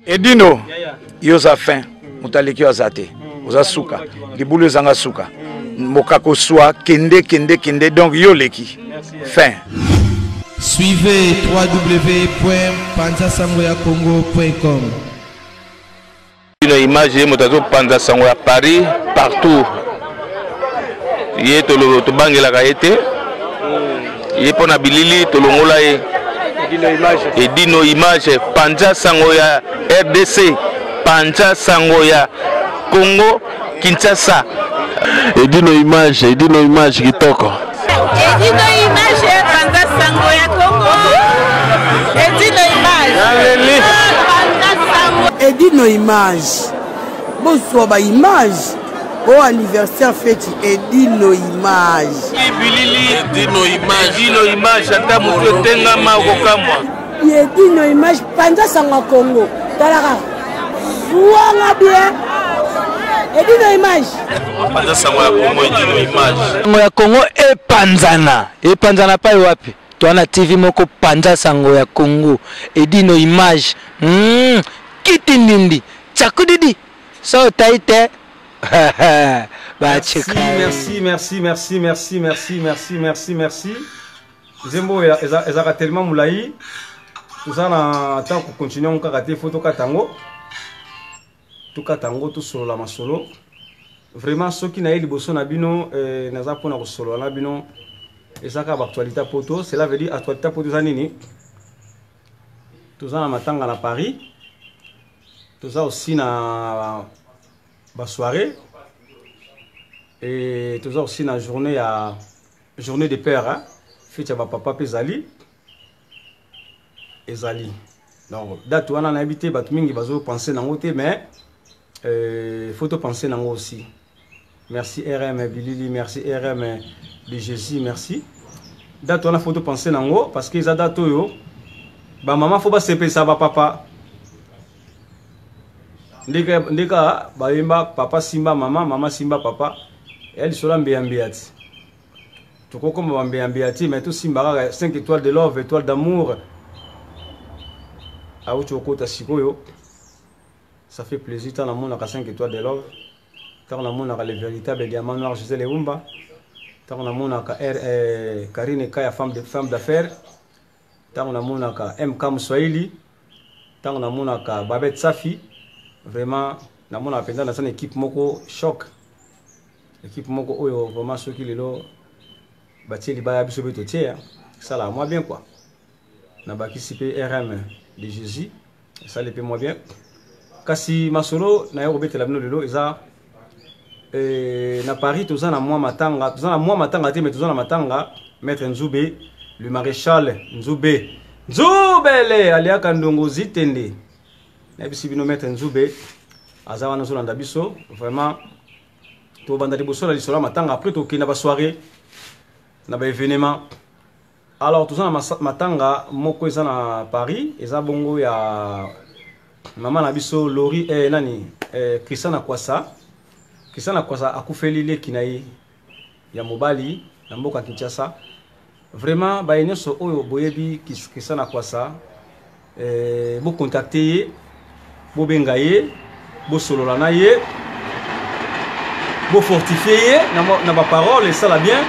Edino, yoza fin, mutaleki wazate, oza suka, libulu zanga suka, mokako soa, kende, donc yoleki, fin. Suivez www.panzasangoyacongo.com. Une image motazo Panza Sangoya Paris partout. Yé tolo to bangela kaete. Yé pona bilili tolongola ye. Edino image Panza Sangoya RDC, Panza Sangoya Congo Kinshasa. Edino image kitoko. Edino image Panza Sangoya Congo. Edino image. Edino image. Bonsoir ba image. Au anniversaire fête Edino image. Edino image ata muto tenga ma kokamwa. Edino image Panza Sangoya Congo. Talaka. Ouanga bien. Edino image. Panza Sangoya Congo Edino image. Sangoya Congo epanzana pa wapi? Tuana TV moko Panza Sangoya Congo Edino image. Kitindindi Chakudidi so taite. Merci. Zembo ezaka tellement moulayi. Tout ça na tant qu'on continue on karaté photo katango. Tout katango tout solo la masolo. Vraiment ceux qui na liboso na bino naza pona ko solo na bino ezaka actualité poto, cela veut dire actualité poto za nini? Tout ça na matanga na Paris. Tout ça aussi na ba soirée et tout ça aussi na journée de père hein fait ya ba papa pezali ezali donc date wana na habité bat mingi bazo penser nango te mais faut to penser nango aussi. Merci RM Bilili, merci RM de Jésus, merci date wana faut to penser nango parce que za date yo ba maman faut ba sepe ça ba papa. Ndeka baimba papa simba mama simba papa elle sera mbiambiati toko comme mbiambiati mais tout simba 5 étoiles de love, étoiles d'amour a ucho kota sikoyo ça fait plaisir tant la monde a 5 étoiles de love tant la monde a le véritable diamant noir José Leumba tant la monde a Karine Kaya femme d'affaires tant la monde a MK Mswahili tant la monde a Babette Safi. Vraiment, na mon appendant dans une équipe moko choc. L'équipe moko oyo vraiment ceux qui lelo bâti li baya biso beto tia. Ça là moi bien quoi. Na participer RM de Jésus. Ça le fait moi bien. Kasi masolo na yo betela bino lelo eza na Paris tozana moi matanga te mais tozana matanga maître Nzube, le maréchal Nzubele aliaka ndongo zitende. Si bino mettre Nzube azawa na zolanda biso vraiment to banda liboso la lisola matanga après to kina ba soirée na ba événement alors tout ça na matanga moko eza na Paris eza bongo ya mama na biso Lori Christiana Kwasa akufeli le kinayi ya mobali na mboka Kinshasa vraiment ba enyoso oyo boyebi Christiana Kwasa bo contacter bo bengaye bo solola na ye bo fortifier na ba parole ça la bien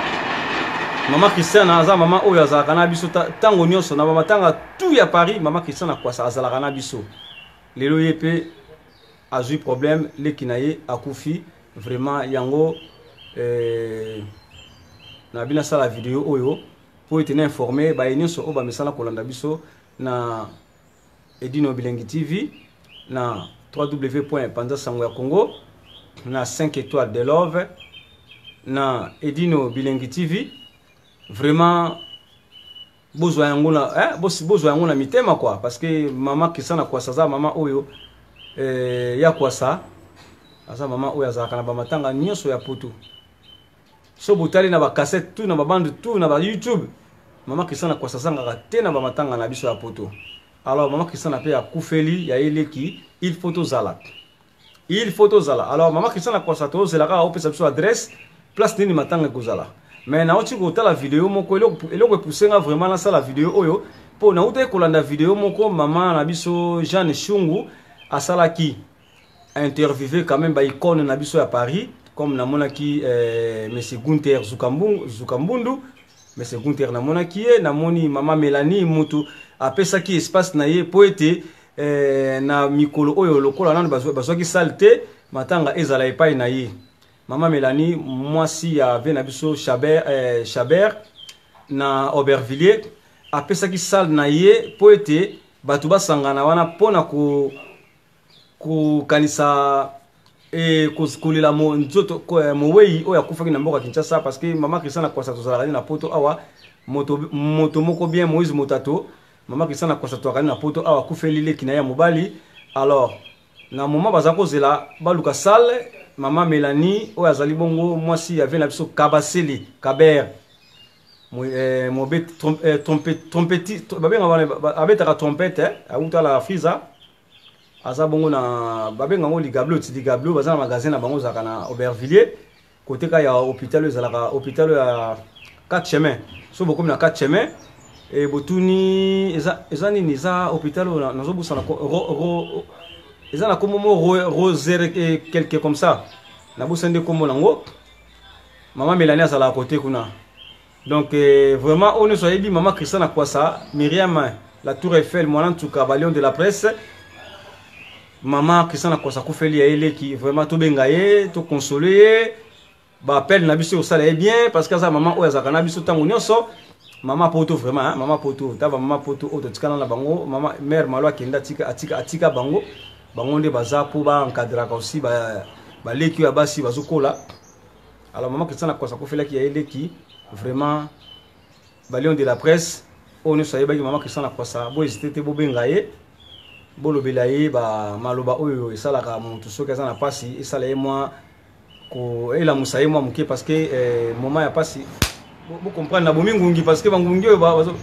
maman Christiane aza maman oyo azalaka na biso tango nyonso na matanga tout ya Paris maman Christiane kwa sa azalaka na biso lelo yepe azui problème lekinaye akufi vraiment yango na bina sala vidéo oyo pour être informé ba nyonso o ba mesala kolanda biso na Edino Bilengi TV na www.panzasangoyacongo na 5 étoiles de love na Edino Bilengi TV vraiment besoin yango mitema quoi parce que maman Kisana kwa saza maman oyo ya kwa sa asa maman oyo azaka na ba matanga nyonso ya poto so botali na ba cassette tout na ba bande tout na ba YouTube maman Kisana kwa saza ngaka te na ba matanga na biso ya poto. Alors maman Christiane a fait à Koufeli ya eleki il faut zala alors maman Christiane a constaté c'est la ka opesa biso adresse place nini matanga kozala mais na oti ko tala vidéo moko eloko poussenga vraiment na sala vidéo oyo po na uta kolanda vidéo moko maman na biso Jeanne Shungu asalaki interviewé quand même ba icône na biso à Paris comme na monaki monsieur Gunther Zukambundu monsieur Gunther na monaki na moni mama Mélanie mutu apesaki espace na ye po ete na mikolo oyo lokola nanu bazwaki salte matanga ezala epai na ye mama Mélanie mwasi ya ve na biso Chabert na Aubervilliers apesaki salle na ye po ete batu basangana wana pona ku kanisa kulela mo nzoto mowei oya kufaki na mboka Kinshasa parce que mama Christiana Kwasa tozala na poto awa moto moko bien Moïse Motato mama Christiana Kwasa tozala na poto awa kufelile kinaya mobali alors na moment bazako zela baluka salle mama Mélanie oya azali bongo mwasi ya vena biso Kabaseli Kaber trompette babetaka trompette auta la friza aza bongo na babenga ngo ligablo baza na magasin na bango zaka na Aubervilliers côté ka ya hôpital ezalaka hôpital ya 4 chemins so beaucoup na 4 chemins et botuni eza nini za hôpital nazo busa na eza na komo rosere quelque comme ça na busa nde komo nango mama Mélanie azala à côté kuna donc vraiment on est dit maman Christiana Kwasa Myriam la Tour Eiffel moi en tout cas Balion de la presse maman Christiana Kwasa kufeli ya ele qui vraiment to bengaye to consoler ba appel na biso osala bien parce que ça maman oya zakana biso tango nyonso maman poto vraiment hein? Maman poto tava maman poto auto tikana na bango maman mère malwa kenda atika bango nde baza po ba encadrer aussi ba leki ya basi bazokola alors maman Christiana Kwasa kufeli ya ele qui vraiment Balion de la presse on ne savait pas que maman Christiana Kwasa bo hésité bo bengaye bolobela ye ba maloba oyo esalaka muntu soki aza na pasi esala ye mwa ko elamusa ye mwa moke parce que moment ya pasi bo comprendre na bomi ngungi parce que bangungi oyo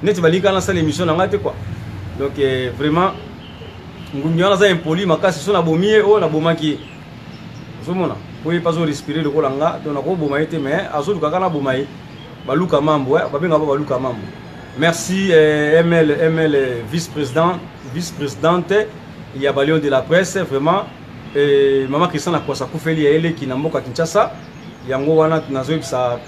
neti balika na sala émission na ngate quoi donc vraiment ngungi wana za impoli makasi so na bomi o na bomaki zomona po pas zo respirer le kolanga donc na ko boma ete mais azo luka kana boma ye baluka mambo babenga ba baluka mambo. Merci ML vice-présidente il y a Balion de la presse vraiment maman Christiana Kwasa kufeli ya ele ki na mboka Kinshasa yango wana tunazoyebisa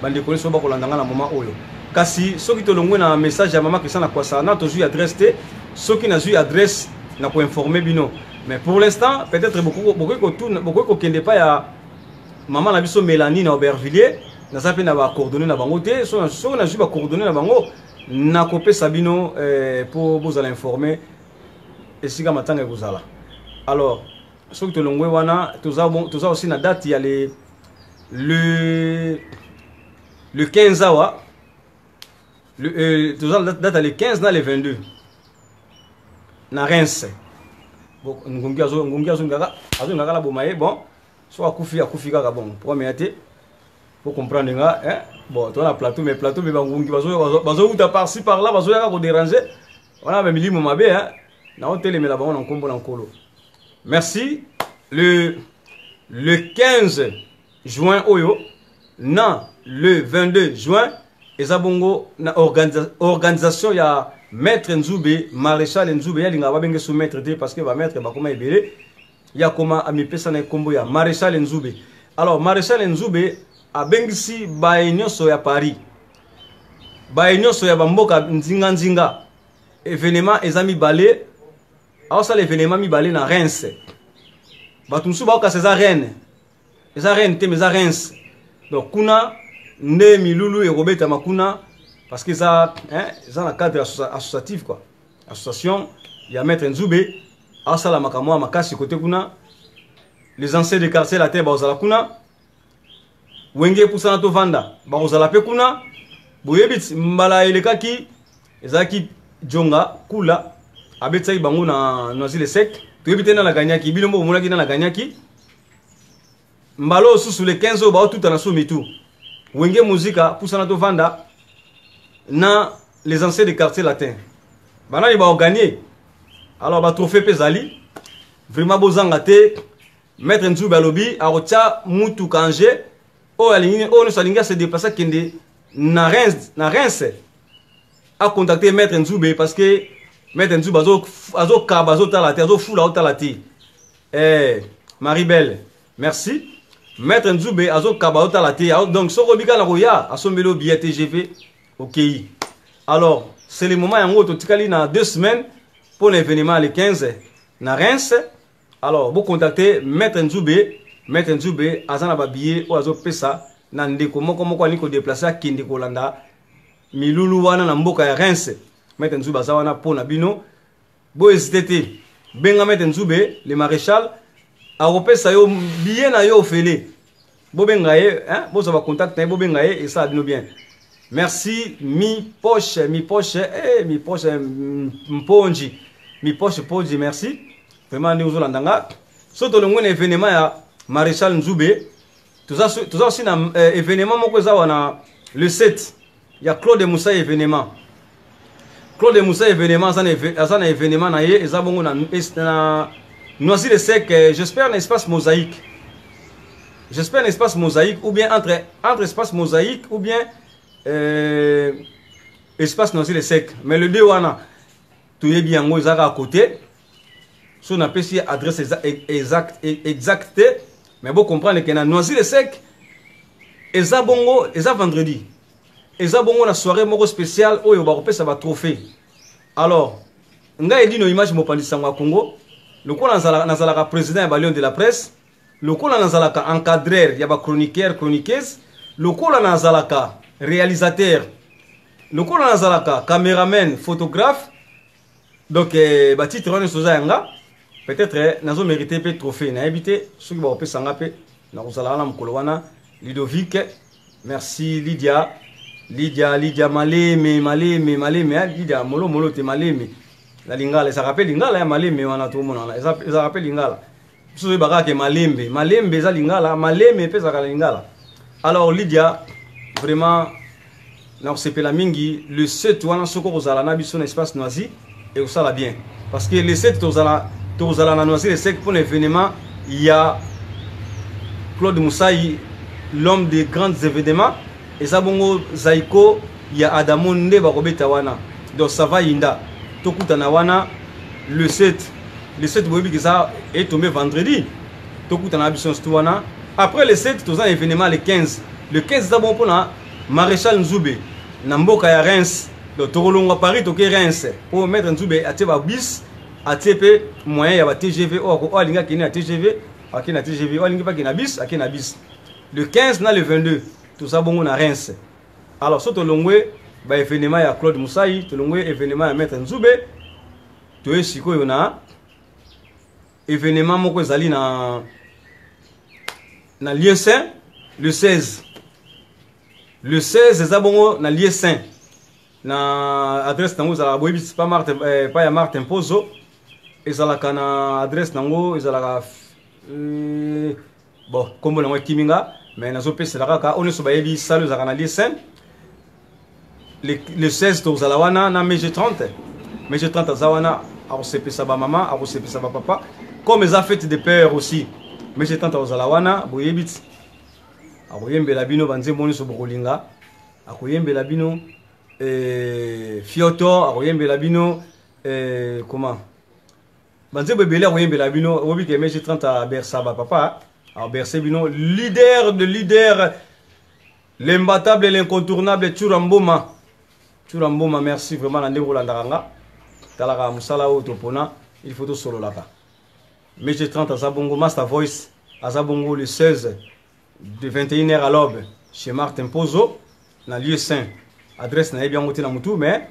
bande koleso ba kolandanga na moment oyo kasi soki tolongwe na message ya maman Christiana Kwasa na tozui adresse te soki na zui adresse na ko informer bino mais pour l'instant peut-être beaucoup ko kende pa ya maman na biso Mélanie na Aubervilliers na zape na ba coordonner na bango te so na zui ba coordonner na bango na kopé Sabino pour vous aller informer et si ka matanga kuzala alors ce que tolongwe wana toza aussi na date il y a le 15 awa toza date le 15 na le 22 na Reims bon ngungi azo ngaka la bomaye bon so akufi kaka bon premier été faut comprendre nga bon toi la plateau mais bangungi bazo uta par-ci par là bazo yaka ko déranger on a même milimo mabe na hôtel mais là bango na nkombo na nkolo. Merci le 15 juin oyo na le 22 juin ezabongo na organisation ya maître Nzube maréchal Nzube ya linga babenge soumettre te parce que ba maître ba koma ebele ya koma amipesa na nkombo ya maréchal Nzube. Alors maréchal Nzube abengisi baenyoso ya Paris baenyoso ya bamboka nzinga événement ezami balé alors ça l'événement mi balé na Reims batumsu ba ka César Rennes te mais Reims donc kuna nde milulu e robeta makuna parce que ça ça na cadre associatif quoi association ya maître Nzube alors ça la makamwa makasi côté kuna les anciens de quartier la terre ba ozala kuna wenge pusana to vanda ba ozala pe kuna boyebit mbala elekaki ezaki jonga kula abetsaki bango na zile sec toyebite na la ganyaki bilombo monaki na la ganyaki mbalo susu le 15 ba tout na somi tout wenge muzika pusana to vanda na les anciens de quartier latin bana ba gagner alors ba trophée pezali vraiment bozanga te maître Nzube alobi arotia mutu kanje o alingi o no salinga se déplacer kende na Reims a contacté maître Nzube parce que Maître Nzube azo kaba azo talati azo fula azo talati. Marie-Belle, merci. Maître Nzube azo kaba azo talati. Donc soko bika na roya asombelo billet TGV OK. Alors, c'est le moment yango totikali na 2 semaines pour l'événement le 15 na Reims. Alors, vous contactez Maître Nzube. Maître Nzube azana ba billet o azo pesa na ndeko moko aliko déplacer a kindi kolanda milulu wana na mboka ya Reims. Maître Nzube azawana pona bino. Bo hésité benga Maître Nzube le maréchal a repesa yo billet na yo fele. Bo benga ye hein, bo ça va contacter bo benga ye et ça bino bien. Merci mi poche mponji mi poche ponji merci. Vraiment nous olandanga. Soto le ngone événement ya Maréchal Nzube. Tout ça aussi un événement le 7. Il y a Claude Moussa événement. Claude Moussa événement, ça un événement et ça bon na Noisy-le-Sec, j'espère un espace mosaïque. J'espère un espace mosaïque ou bien entre espace mosaïque ou bien espace Noisy-le-Sec. Mais le deux wana tout est bien à côté. Si on appelle ici adresse exacte. Mais vous comprenez que dans Noisy-le-Sec, et ça bongo, et ça vendredi. Et ça bongo la soirée moko spéciale où il va ça va trophée. Alors, nga edi no image mo pandisa ngwa Congo. Le ko nazalaka président ya Lion de la presse, le ko nazalaka encadreur ya ba chroniqueuse, le ko nazalaka réalisateur, le ko nazalaka caméraman, photographe. Donc ba titre on soza yanga. Peut-être nazo mérité pe trophée na habité ceux qui vont pe sanga pe na kozala na mukolo wana Ludovic, merci Lydia maleme Lydia molo te maleme la lingala ça rappelle lingala ya maleme wana tout monde ça rappelle lingala ceux baka ke malembe za lingala maleme pe za lingala. Alors Lydia vraiment na sepela mingi le 7 wana soko kozala na biso na espace Noisy et ça va bien parce que le 7 tozala na Noisy-le-Sec pour l'événement, il y a Claude Moussaï, l'homme des grands événements, et Zabongo Zaiko, il y a Adamonde Barobetawana. Donc ça va Inda. Tokutanawana, le 7. Le 7, vous voyez que ça est tombé vendredi. Tokutana Bisson Stouana. Après le 7, tout un événement le 15. Le 15, c'est bon pour la Maréchal Nzube. Namboka ya Reims. Donc Torolonga Paris, Toké Reims. Pour mettre Nzube à Teba bis. ATP moyen ya ba TGV o alinga kini na TGV akina TGV o alinga pa kina bis akina bis le 15 na le 22 tout ça bongo na Reims. Alors soto longwe ba événement ya Claude Moussaï to longwe événement ya Maître Nzube to esiko yona événement moko ezali na lieu saint le 16 eza bongo na lieu saint na adresse nango za boyebi pas Martin pas ya Martin Pozo. Ezalaka na adresse nango ezalaka bon kombo nango kiminga mais nazo pesela kaka on so bayebi salle za kana lieu le 16 to zalawana na mg 30 zawana a sepesa ba maman a sepesa ba papa comme les fêtes de père aussi mg 30 zalawana boyebi a boyembela bino banze moni so bokolinga a koyembela bino fioto a koyembela bino comment Banze bebele a koyembela bino obi ke mg 30 a bersa ba papa a berse bino leader de leader l'imbattable et l'incontournable Turamboma merci vraiment na ndeko landanga talaka musala o topona il faut to solo laka mg 30 azabongo master voice azabongo le 16 de 21h à l'aube chez Martin Pozo na lieu saint adresse na bien ngote na mutu mais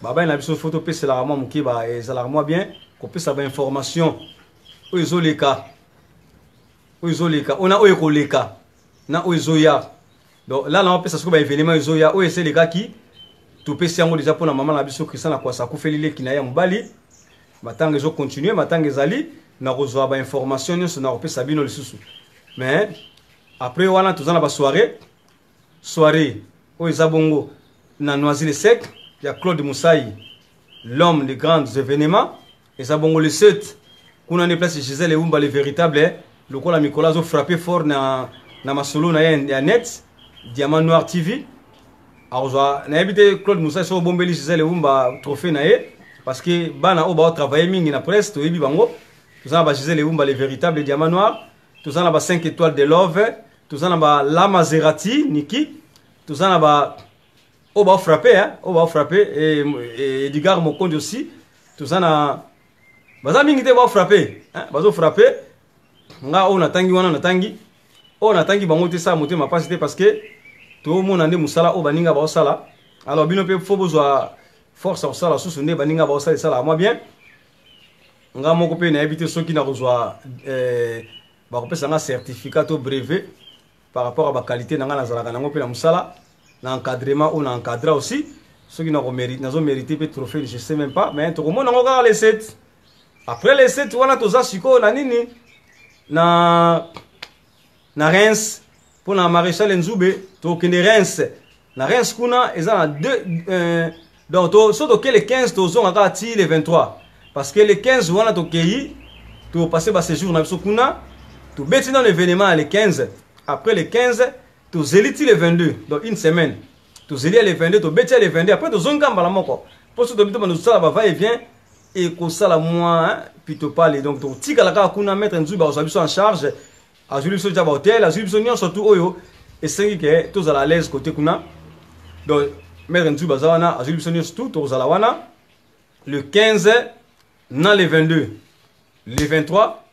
baba na biso photo pese la moi muki ba ezala moi bien ko pesa ba information o izoleka on a oyekoleka na ozoya donc là on pesa ce ko ba événement ozoya o ese leka ki to pesa yango déjà pour na maman na biso Christian na kwa sa ko felile ki na ya mbali matanga zo continuer matanga ezali na rezoa ba information nyonso na pesa bino lisusu mais après wana tozana ba soirée o ezabongo na Noisy-le-Sec. Il y a Claude Moussaï, l'homme des grands événements. Et ça bon le 7. Quand on est placé chez elle, les véritables. Le coup la Nicolas a frappé fort na masolo na net. Diamant Noir TV. Alors on a habité Claude Moussaï sur Bombeli chez elle trophée na parce que bana oba travailler mingi na presse to yebi bango tout ça ba Gisèle Ebumba les véritables diamants noirs tout ça na ba 5 étoiles de love tout ça na ba La Maserati Niki tout ça na ba oba frappé hein oba frappé et Edgar Mokonde aussi tout ça na baza mingi te ba frappé hein bazo frappé nga on natangi wana natangi on natangi bango te ça moté ma passité parce que tout mon ande musala o baninga ba sala alors bino pe faut besoin force au sala sous ne baninga ba sala sala moi bien nga moko pe na habité ceux qui na reçoit ba ko pesa nga certificat au brevet par rapport à la qualité na nga nazala na ngo pe na musala na encadrement on a encadré aussi ceux qui n'ont mérité nazo mérité pe trophée je sais même pas mais tout le monde nga les 7 après les 7 wana toza siko na nini na Reims pour na Maréchal Nzube to kende Reims na Reims kuna eza na donc to so to que les 15 to zo ngaka ti les 23 parce que les 15 wana to keyi to passer ba séjour na biso kuna to beti dans l'événement les 15 après les 15 to zeliti les 22 donc une semaine to zeli les 22 to beti les 22 après to zonga mbala moko pour so to bito ba sala ba va et vient et ko sala moi plutôt parler donc to tika la ka kuna mettre Nzube ba biso en charge a Julie Soja ba hôtel a Julie Sonia surtout oyo et c'est que tous à la l'aise côté kuna donc mettre Nzube bazawana a Julie Sonia surtout tous à la wana le 15 na le 22 le 23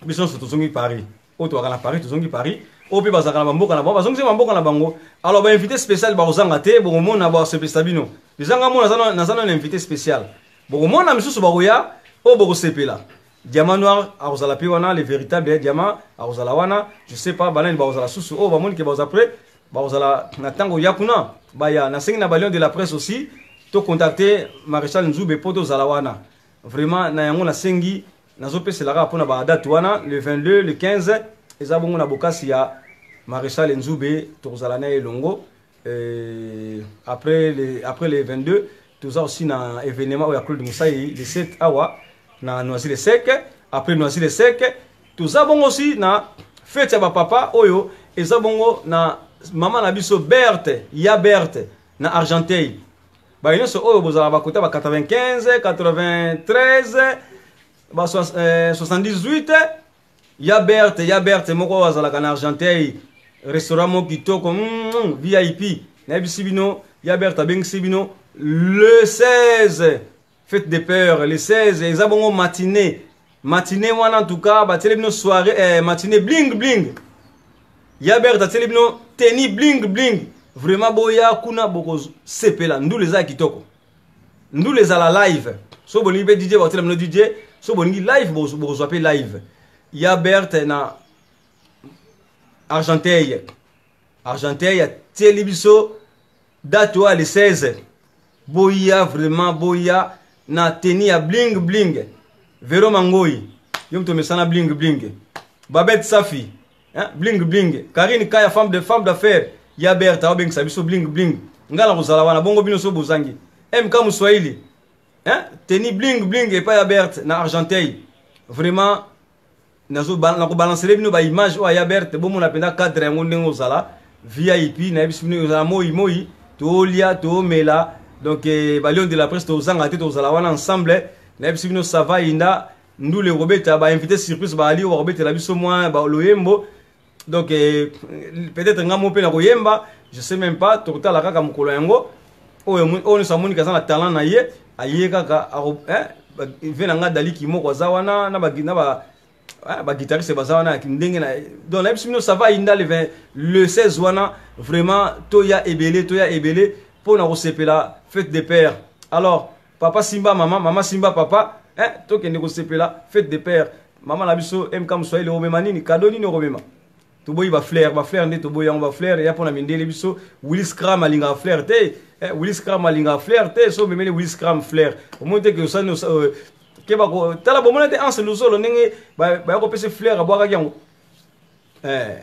biso surtout zongi Paris auto à Paris to zongi Paris au pe bazaka na mboka na bango bazongi mboka na bango alors ba invité spécial ba ozanga te bo mona ba sepestabino bizanga mona na zana invité spécial bo mona misusu ba roya o bo sepela diamant noir a rozala pe wana les véritables diamants a rozala wana je sais pas banane ba rozala susu o ba moni ke ba après ba rozala na tango yakuna ba ya na sengi na balion de la presse aussi to contacter Maréchal Nzube poto zala wana vraiment na yango na sengi nazo pesela ka pona ba date wana le 22 le 15 eza bongo na bokasi ya Maréchal Nzube to zala na elongo après les 22 tout ça aussi na événement au ya Claude Moussaï le 7 awa na Noisy-le-Sec après Noisy-le-Sec tout ça bon aussi na fête ya ba papa oyo et ça bongo na maman na biso Berthe ya Berthe na Argenteuil ba ino so oyo bozala ba kota ba 95 93 ba 78 ya Berthe moko wazala kana Argenteuil restaurant mo kitoko VIP na bisibino ya Berthe beng sibino le 16 fête des peurs, les 16, et zabongo matinée. Matinée, en tout cas, bah, télébino soirée, matinée bling bling. Yaber, ta télébino teni bling bling. Vraiment, boya, kuna, boko, sepela, nous les a kitoko. Nous les a la live. So boni be DJ, bah, télébino DJ, so boni live, boko, so live. Yaber, na Argenteuil. Argenteuil, télébiso, date, les 16. Boya, vraiment, boya. Na teni ya bling bling Vero Mangoi yom to mesana bling bling Babette Safi hein? Bling bling Karine Kaya femme d'affaires ya Bertha obeng sabiso bling bling ngala kozala wana bongo bino so bozangi MK Muswahili hein? Teni bling bling et pas ya Bertha na Argenteuil vraiment nazo na ko balancer bino ba image o ya Bertha bomo na penda cadre ngonde ngozala VIP na bisino za moi to lia to mela. Donc, Balion de la presse, aux Anglaterres, aux Alawana ensemble, nous ça va, nous les Robert, invité surprise, Bali, ou Robert, la biso moins, Loyembo. Donc, peut-être un mot pe na Royemba, je sais même pas, tout à la kaka mukoloyango, on ne s'amoni qu'à la talent na ye, aye kaka, venanga dali ki moko zawana, na ba guitariste bazawana ki ndenge na. Donc, la biso ça va, le 16 wana, vraiment, toya ebele. Pour nous recevoir la fête des pères. Alors, papa Simba, maman Simba, papa, hein, toi qui nous recevoir la fête des pères. Maman la biso, MK Muswahili, le romemani, ni cadeau ni no romema. Tu boy va flair, ne tu boy on va flair, et après on a mis des biso, Willis Cram alinga flair, te, Willis Cram alinga flair, te, so memele Willis Cram flair. Au moins que ça nous, que ba ko, tala bon monate en se nous solo, nenge, ba ko pese flair à boire yango.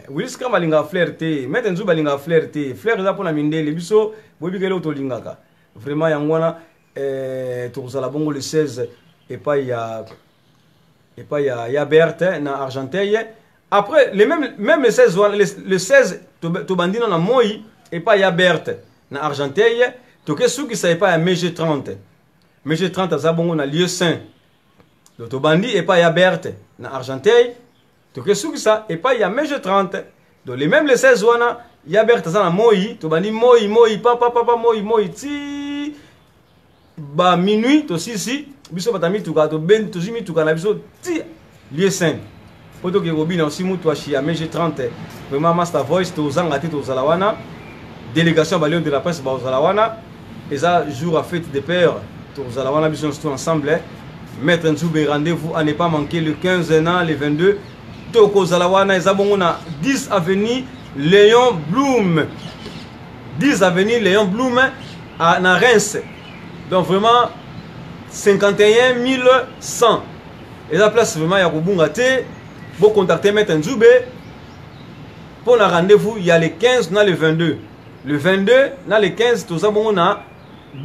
Willis Cram alinga flair, te, mettre Nzube alinga flair, te, flair za pour la minde, les biso. Vraiment, il y a la bongo le 16 et pas il y a Berthe na Argenteuil. Après, même le 16, le 16, tu bandino na moi et pas il y a Berthe na Argenteuil. Tu que ceux qui savent pas il y a MG30. mais j'ai 30 azabongo na lieu saint. Donc to bandi et pas ya Berthe na Argenteuil. To que sou ça et pas ya mais j'ai 30. Donc les mêmes les 16 wana ya Berthe za na moi, to bandi moi papa moi ti ba minuit to si biso batami to ka to ben to jimi to ka na biso ti lieu saint. Poto ke gobi na aussi mutu ashi ya mais j'ai 30. Vraiment master voice to zanga ti to zalawana. Délégation Balion de la presse Baozalawana. Et ça, jour à fête des pères, tous ensemble. Maître Nzoube, rendez-vous à ne pas manquer le 15 an, le 22. Toko Zalawana, et ça, on a 10 avenue Léon Blum. 10 avenue Léon Blum à Reims. Donc vraiment, 51 100. Et la place, vraiment, il y a Koubungate. Vous contactez Maître Nzoube. Pour un rendez-vous, il y a le 15, le 22. Le 22, dans le 15, tout ça, on a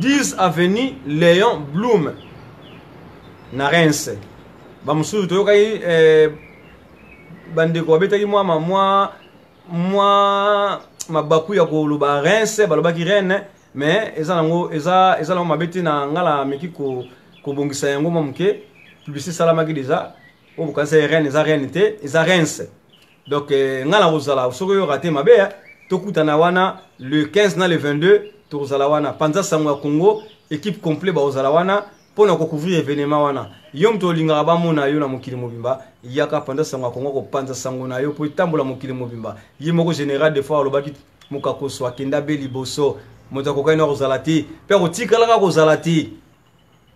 10 avenue Léon Blum. Na Reims. Bamsou, tu vois, bandeko, abetaki moi, ma bakou ya ko luba Reims, balobaki Rennes, mais eza la mabeti na ngala meki ko bongisa yango mamuke, publicité salamaki déjà, o bukansa Rennes, eza Rennes te, eza Reims. Donc ngala ozala, soko yo raté mabe, tokutana wana le 15 na le 22 tozala wana Panza Sango ya Congo équipe complet ba ozala wana pona ko couvrir événement wana yom to linga ba mona yo na mokili mobimba yaka Panza Sango ya Congo ko Panza Sango na yo po tambola mokili mobimba yimoko général de fois lobaki mukako so akenda beli boso moto ko kaina ozala ti pe ko tikala ka ozala ti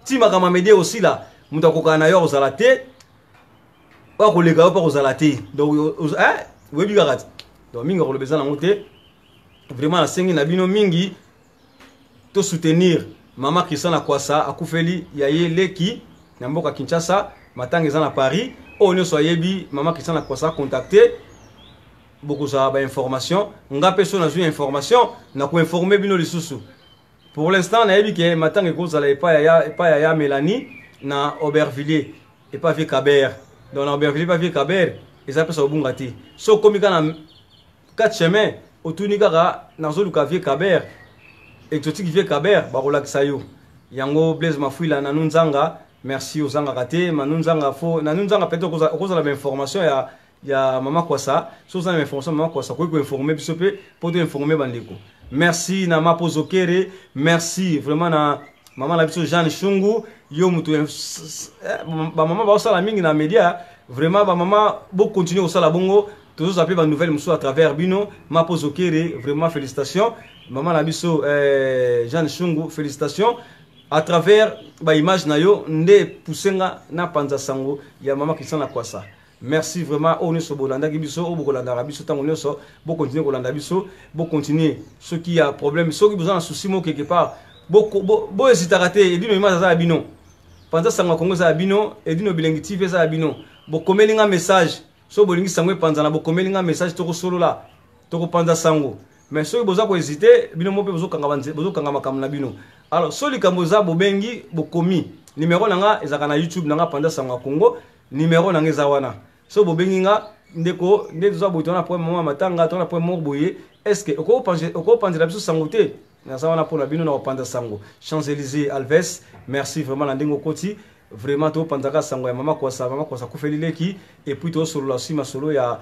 tima kama média aussi là moto ko kana yo ozala ti ba ko lega pa ozala ti donc webi garati. Donc mingi ko lebeza na ngote vraiment la sengi na bino mingi to soutenir mama Christiana Kwasa akufeli yaye leki na mboka Kinshasa matanga za na Paris o ne so yebi mama Christiana Kwasa contacter beaucoup ça ba information nga personne na une information na ko informer bino lisusu pour l'instant na yebi ke matanga ko za la pas ya Mélanie na Aubervilliers et pas vie Caber donc na Aubervilliers pas vie Caber et ça peut ça bungati so komika na 4 chemins autour nigara nazo Vie Caber exotique Vie Caber barola kisayo yango Blaise Mafuila na nunzanga merci aux zanga raté manunzanga fo na nunzanga peut-être cause la information ya mama Kwasa so ça information mama Kwasa ko informer bisope pour te informer bandeko merci na mapozokere merci vraiment na maman la biso Jeanne Chungu yo mutu ba maman ba osala mingi na média vraiment ba maman bo continuer au sala bongo tous appelés par nouvelle monsieur à travers Bino mapozokere vraiment félicitations maman la biso Jeanne Chungu félicitations à travers ba image na yo nde poussenga na Panza Sango ya mama Christiana Kwasa. Merci vraiment au Neso Bolanda Gibiso, au Bokolanda Rabiso, tant qu'on est bon continuer Bolanda Biso, bon continuer. Ceux qui a problème, ceux qui ont besoin d'un souci quelque part, bon hésiter à rater, et d'une image à Abino. Panza Sango Congo à Abino, et d'une bilingue TV à Abino. Bon comme un message, so bolingi Sango Panza na bon comme un message toko solo là, toko Panza Sango. Mais ceux qui ont besoin d'hésiter, Bino mo pe besoin kangabanze, besoin kangamakam na Bino. Alors ceux qui ont besoin bobengi bokomi. Numéro nanga ezaka na YouTube nanga Panza Sango Congo. Numéro nanga zawana. So bobenginga ndeko ndezo botona pour moment matanga tona pour morboye est-ce que oko panze la biso sangote na zawana pour na bino na Panza Sango Champs-Élysées Alves merci vraiment na ndengo koti vraiment to panzaka sango ya mama Kwasa kufelileki et puis to solo la sima solo ya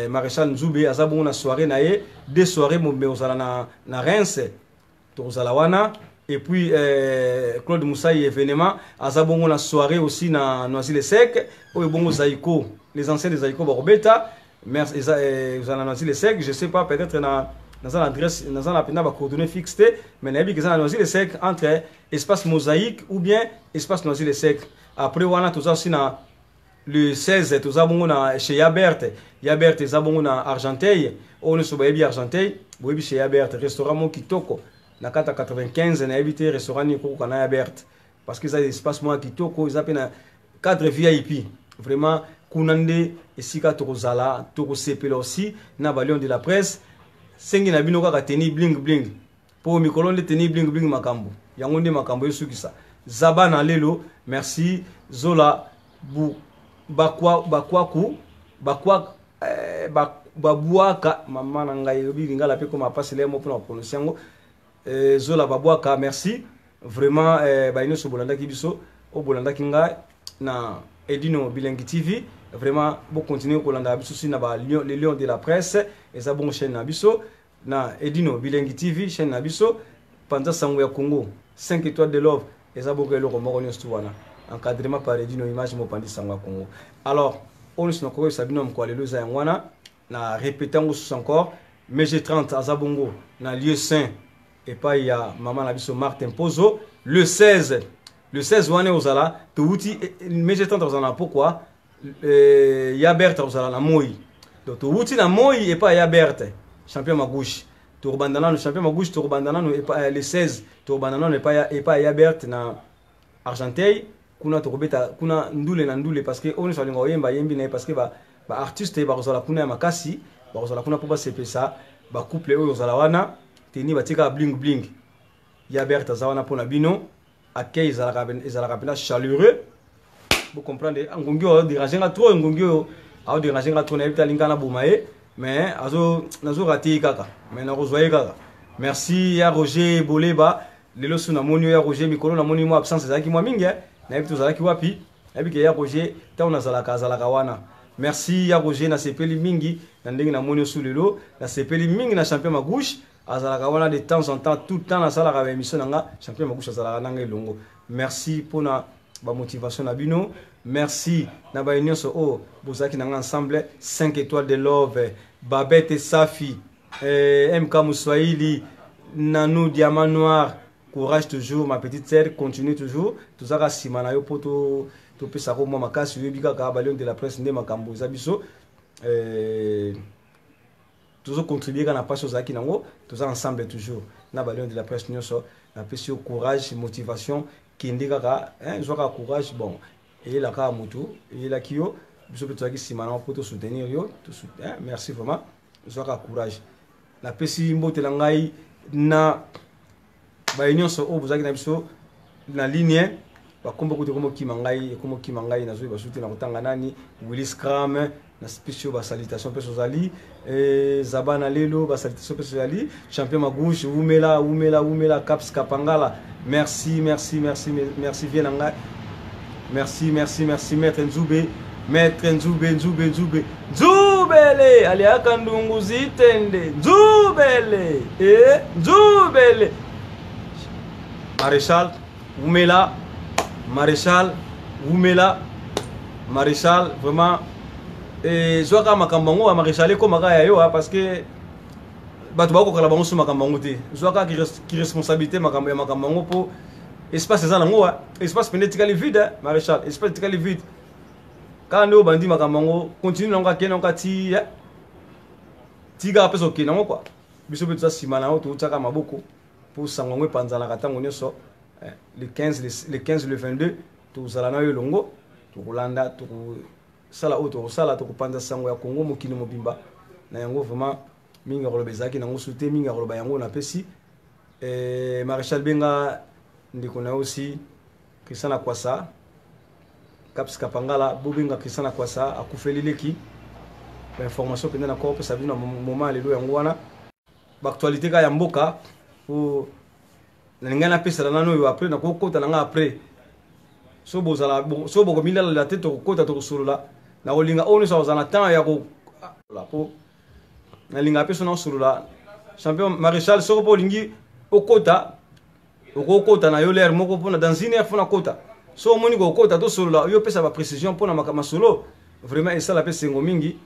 Maréchal Nzoube azabongo na soirée na ye deux soirées mo ozala na Reims to ozala wana. Et puis Claude Moussaï événement azabongo na soirée aussi na Noisy-le-Sec au bongo Zaïko les anciens de Zaïko Barbeta merci vous en Noisy-le-Sec je sais pas peut-être dans l'adresse dans la pena ba coordonnées fixes mais na bi que na Noisy-le-Sec entre espace Mosaïque ou bien espace Noisy-le-Sec après wana tout ça aussi na le 16 tout ça bongo na chez Yabert zabongo na Argenteuil on se bayebi Argenteuil boyebi chez Yabert restaurant mo kitoko na 95 na éviter restaurant ni ko kana Yabert parce que ça espace moi kitoko ils appellent cadre VIP vraiment kunande esika tokozala tokosepela aussi na balion de la presse sengi na bino kaka teni bling bling pour mikolo de teni bling bling makambo yango nde makambo yesukisa zaba na lelo merci zola bu babuaka mama na ngai obi ngala pe ko ma passer les mots pour prononcer yango zola babuaka merci vraiment baino so bolanda ki biso o bolanda ki nga na Edino Bilengi TV vraiment bo continuer ko landa biso si na ba les lions de la presse et ça bon chaîne na biso na Edino Bilengi TV chaîne na biso Panza Sango ya Congo 5 étoiles de love et ça bon que le romoro ni stuwana encadrement par Edino image mo Panza Sango ya Congo. Alors on se nako sabino mko lelo za ngwana na répétant encore Mg 30 azabongo na lieu saint et pas il y a maman na biso Martin Pozo le 16 wane ozala touti Mg 30 ozala pourquoi Yabert ozala na moi donc touti na moi et pas Yabert champion magouche tourbandana le champion magouche tourbandana et pas le 16 tourbandana et pas Yabert na Argenteuil kuna tokobeta kuna ndule na ndule parce que on salinga oyemba yembi na parce que ba artiste ba ozala kuna ya makasi ba ozala kuna pour ba sepesa ba couple oyo ozala wana teni batika bling bling Yabert azawana pona bino accueil ezalaka pena chaleureux vous comprenez ngongi o déranger trop ngongi o a déranger trop na ebita lingana bomaye mais nazo raté kaka mais na rozoye kaka merci ya Roger Boleba lelo suna monio ya Roger mikolo na monio mo absence ezaki mo mingi na ebito zalaki wapi ebike ya Roger ta na zalaka wana merci ya Roger na sepeli mingi na ndenge na monio sous lelo na sepeli mingi na champion magouche azalaka wana de temps en temps tout temps na sala ka émission nanga champion magouche azalaka nanga elongo merci pour na ba motivation na bino merci na ba union so o bozaki nanga ensemble 5 étoiles de love Babette Safi MK Mouswahili Nanou Diamant Noir courage toujours ma petite sœur continue toujours tout ça ka simana yo poto to pesa ko mo makasi yo bika ka ba lion de la presse nde makambo za biso toujours contribuer quand on passe aux acquis nango tous ensemble toujours na balion de la presse nyonso na pesi courage motivation kindi kaka joka courage bon et la ka mutu et la kio biso petoaki simana pour te soutenir yo te soutenir merci vraiment joka courage na pesi mbote la ngai na ba nyonso o bozaki na biso na ligne ba kombo ko komo kimangai na zo ba soutenir na kotanga nani Willis Cram na spécial ba salutation pe sozali Zabana lelo ba salutation pe sozali champion magouche umela Caps Kapangala merci vienanga merci maître Nzube Nzubele ali akandungu zitende Nzubele Maréchal vraiment et zoaka makambango a maréchal ko makaya yo parce que bato bako kala bango so makambango te zoaka qui responsabilité makambango pour espace ça nango espace pénétically vide maréchal espace pénétically vide quand nous bandi makambango continue nango kenonga ti tiga peso kenongo quoi biso beto simana o to tsaka maboko pour sangongwe panzana katango nyoso le 15 le 22 to zalana yo longo to Rolanda to sala auto sala to Panza Sango ya Congo mokini mobimba na yango vraiment minga rolobezaki nango souté minga roloba yango na pesi Maréchal Benga ndiko na aussi Christiana Kwasa Caps Kapangala Bobinga Christiana Kwasa akufelileki information pendant encore pe sabina moment lelo yango wana ba actualité ka ya mboka pour na ngana pesa na no yo après na ko kota na nga après so bozala so boko milala la tête ko kota to solola na olinga onu sa ozana temps ya ko la po na linga pesa na solola champion Maréchal so ko lingi okota na yo l'air moko pona dans une heure fona kota so moni ko kota to solola yo pesa ba précision pona makama solo vraiment et ça la pesa ngo mingi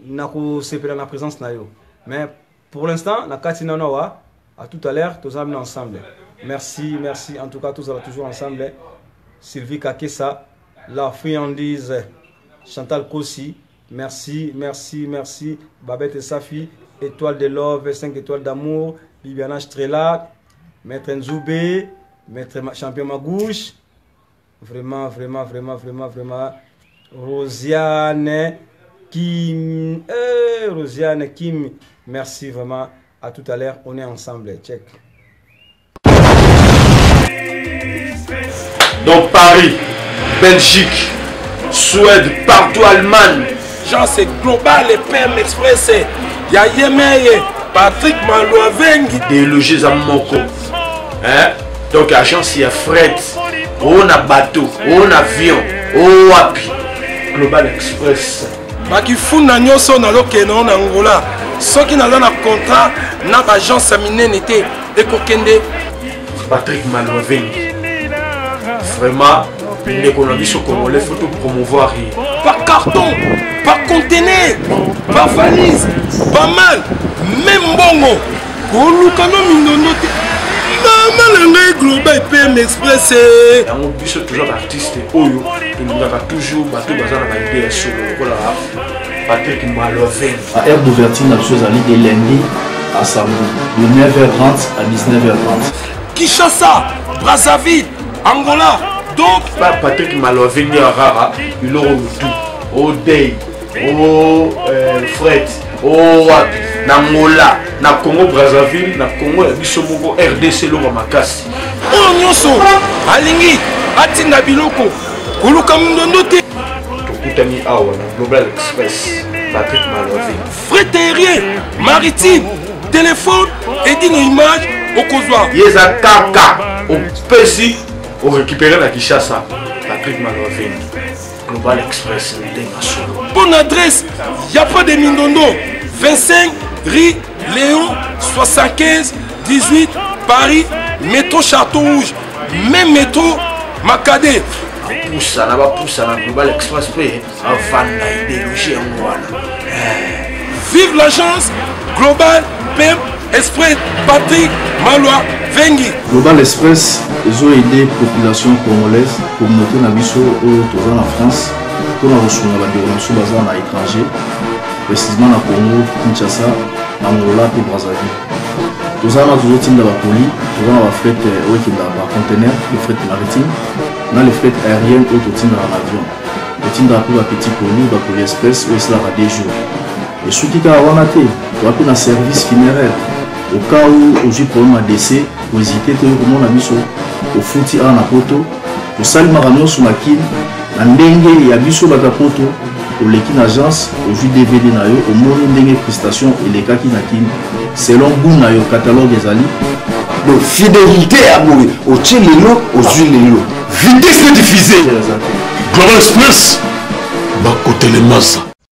na ko sepela na présence na yo mais pour l'instant na katina nawa à tout à l'heure tous amenés ensemble merci en tout cas tous toujours ensemble Sylvie Kakessa la friandise Chantal Kossi merci Babette Safi étoile de love 5 étoiles d'amour Bibiana Strela maître Nzube maître champion Magouche vraiment Rosiane Kim merci vraiment à tout à l'heure on est ensemble check. Donc Paris, Belgique, Suède, partout Allemagne. Genre c'est global et PM Express. Il y a Yemeye, Patrick Malouavengi. Des logis à Moko. Hein? Donc agence ya fret, on a bateau, on a avion, on wapi. Global Express. Bakifuna nyoso na lokeno na Angola. Soki na na contrat na agence minene te ekokende Patrick Malovengi. Vraiment, l'économie sur Congolais, il faut promouvoir. Par carton, par conteneur, par valise, pas mal, même bongo. Kolukano minonote. Maman global PM Express. On dit toujours artiste Oyo, il nous a toujours battu dans la idée sur le Patrick Malovengi. À aire d'ouverture, la chose allait de lundi à samedi, de 9h30 à 19h30. Kinshasa, Brazzaville, Angola. Donc, Patrick Malovengi Rara, il aura tout. Au Day, au Fred, au Wapi, Angola, na Congo Brazzaville, na Congo Bisomoko, RDC Loma Makasi. Oh Nyoso, Alingi, Atina Biloko, Kuluka Mundonote. Tokutani Awa, Global Express, Patrick Malovengi. Frais aérien, maritime, téléphone, Edino Image, au Kozwa. Yeza Kaka, au Pesi. On récupère la Kinshasa, Patrick Malovengi, Global Express, bonne adresse, il n'y a pas de Mindondo, 25 rue Léon, 75 18 Paris, métro Château Rouge, même métro Macadé. Poussa, na Global Express, avant d'idéologie en Vive l'agence Global PM Express Patrick Malovengi. Global Express, ils ont aidé la population congolaise, communauté Nabiso, en France, pour la reçu la déronation basée à l'étranger, précisément à Congo, Kinshasa, Angola et Brazzaville. Tous en toujours team de la poli, tous en fret par conteneur, le fret maritime, dans les fret aériennes ou tout dans l'avion. Le team de la petit poli, la poli express, où cela va des jours. Et ce qui est à Wanate, tu as un service funéraire. Au cas où j'ai problème à décès, vous hésitez, comment on a mis au fouti à Napoto, au Salmarano sur Makin, à Ndenge et à Bisso Batapoto, au Lekin Agence, au jus DVD Nayo, au Mono Ndenge Prestation et les Kaki Nakin, selon Bounayo, catalogue des Ali. Donc, fidélité à mourir, au Tchelelo, au Zulelo. Vitesse de diffuser. Global Express, Bakote les masses.